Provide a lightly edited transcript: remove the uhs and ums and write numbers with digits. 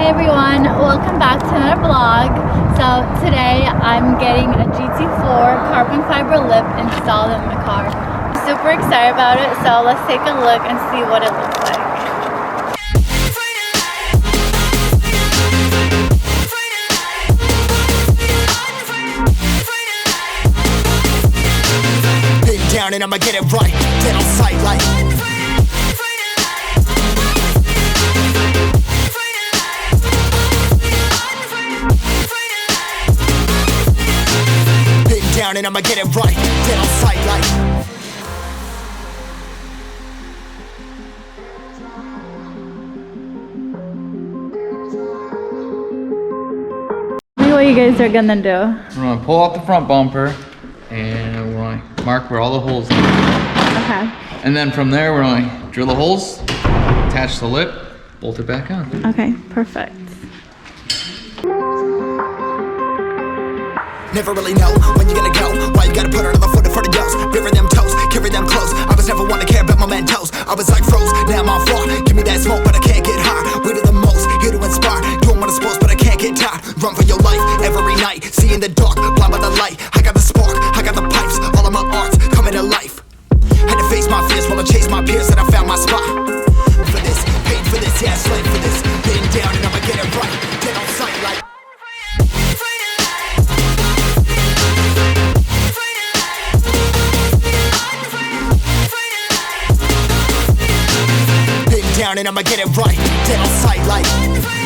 Hey everyone, welcome back to another vlog. So today I'm getting a GT4 carbon fiber lip installed in the car. I'm super excited about it, so let's take a look and see what it looks like. Been down and I'ma get it right, then on sight like down and I'ma get it right, then on sight like Tell me what you guys are gonna do. We're gonna pull out the front bumper and we're gonna mark where all the holes are. Okay. And then from there we're gonna drill the holes, attach the lip, bolt it back on. Okay, perfect. never really know when you're gonna go. Why you gotta put another foot in front of yours? Bury them toes, carry them close. I was never one to care about my mentos. I was like froze, now I'm on floor. Give me that smoke, but I can't get high. We do the most, here to inspire. Doing what I'm supposed, but I can't get tired. Run for your life every night. See in the dark, blind by the light. I got the spark, I got the pipes. All of my arts coming to life. Had to face my fears while I chase my peers, and I found my spot. For this, paid for this, yeah, slave for this. Been down and I'ma get it right. Dead on sight like. Down and I'ma get it right, dead on sight like